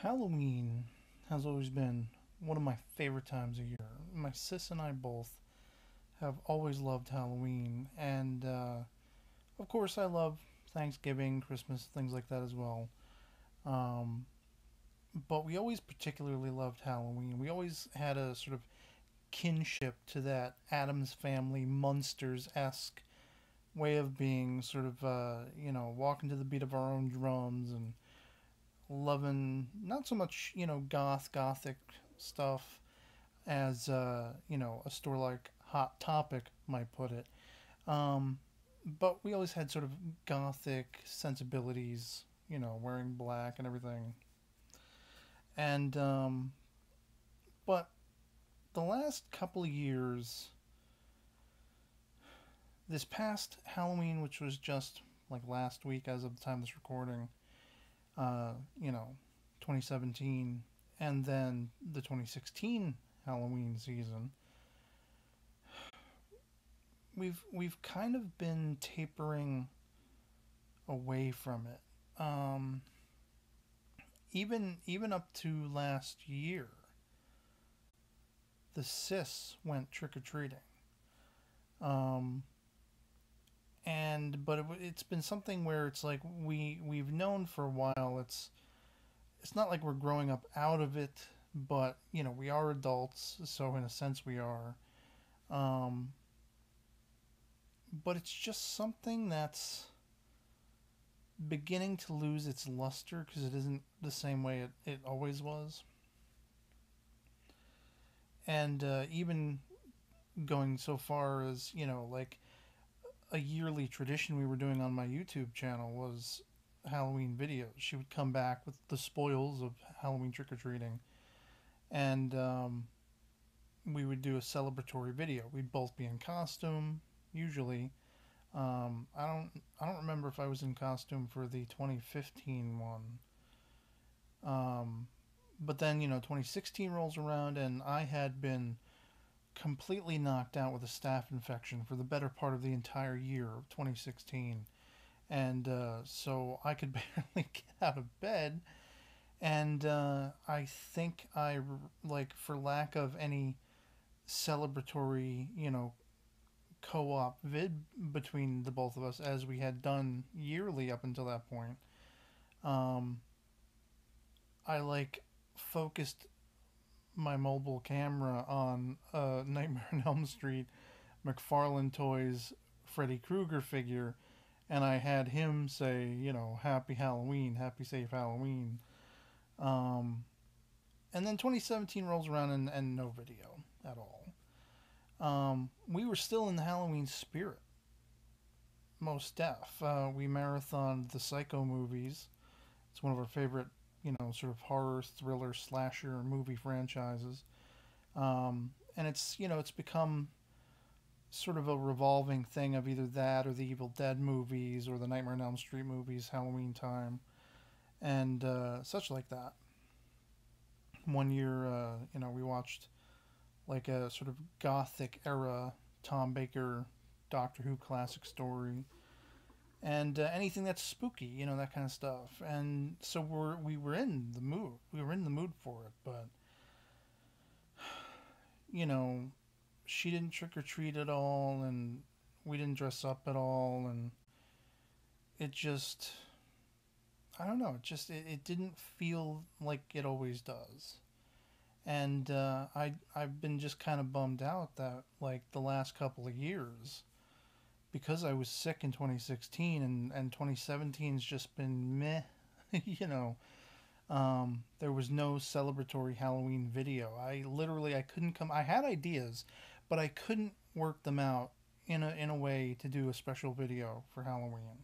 Halloween has always been one of my favorite times of year. My sis and I both have always loved Halloween, and of course, I love Thanksgiving, Christmas, things like that as well. Um, but we always particularly loved Halloween. We always had a sort of kinship to that Adams Family Munsters esque way of being, sort of, walking to the beat of our own drums and loving not so much gothic stuff as a store like Hot Topic might put it. um but we always had sort of gothic sensibilities, wearing black and everything. And but the last couple of years, this past Halloween, which was just like last week as of the time of this recording, uh you know 2017, and then the 2016 Halloween season, we've kind of been tapering away from it. Even up to last year, the sis went trick or treating. Um, and but it's been something where it's like we've known for a while. It's not like we're growing up out of it, but we are adults, so in a sense we are. Um, but it's just something that's beginning to lose its luster because it isn't the same way it always was. And even going so far as, like a yearly tradition we were doing on my YouTube channel was Halloween videos. She would come back with the spoils of Halloween trick or treating, and we would do a celebratory video. We'd both be in costume, usually. I don't remember if I was in costume for the 2015 one. But then 2016 rolls around, and I had been completely knocked out with a staph infection for the better part of the entire year of 2016, and so I could barely get out of bed. And I think like, for lack of any celebratory, co-op vid between the both of us, as we had done yearly up until that point. um, I like focused my mobile camera on Nightmare on Elm Street McFarlane Toys Freddy Krueger figure, and I had him say, "Happy Halloween, Happy Safe Halloween." Um, and then 2017 rolls around, and no video at all. We were still in the Halloween spirit, most def. We marathoned the Psycho movies. It's one of our favorite, sort of horror, thriller, slasher movie franchises. And it's become sort of a revolving thing of either that or the Evil Dead movies or the Nightmare on Elm Street movies, Halloween time, and such like that. One year, we watched like a sort of gothic era Tom Baker Doctor Who classic story, and anything that's spooky, that kind of stuff. And so we were in the mood. We were in the mood for it, but you know, she didn't trick or treat at all, and we didn't dress up at all, and it just, I don't know, it didn't feel like it always does. And I've been just kind of bummed out that, like, the last couple of years, because I was sick in 2016, and 2017's just been meh. you know there was no celebratory Halloween video. I couldn't come. I had ideas, but I couldn't work them out in a way to do a special video for Halloween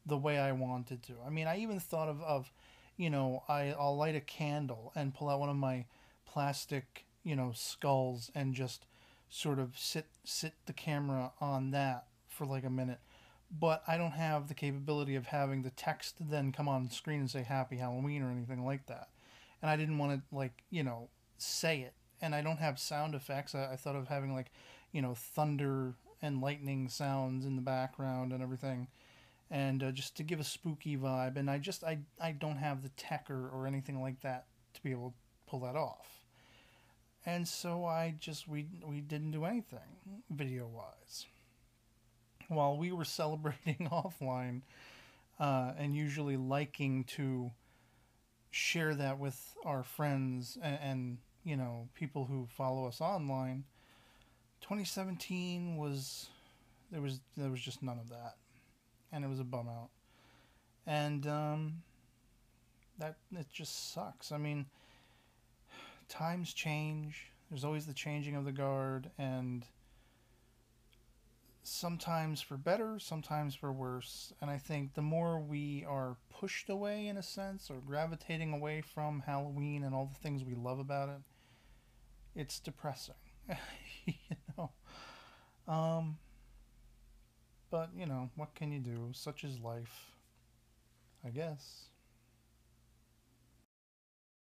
the way I wanted to. I mean, I even thought of I'll light a candle and pull out one of my plastic, skulls, and just sort of sit the camera on that for like a minute. But I don't have the capability of having the text then come on screen and say Happy Halloween or anything like that. And I didn't want to, like, say it. And I don't have sound effects. I thought of having, like, thunder and lightning sounds in the background and everything, and just to give a spooky vibe. And I don't have the tech or anything like that be able to pull that off. And so we didn't do anything video wise while we were celebrating offline, and usually liking to share that with our friends and people who follow us online. 2017 was there was just none of that, and it was a bum out. And that it just sucks. I mean, times change. There's always the changing of the guard, and sometimes for better, sometimes for worse. And I think the more we are pushed away, in a sense, or gravitating away from Halloween and all the things we love about it, it's depressing. you know. Um, but what can you do? Such is life, I guess.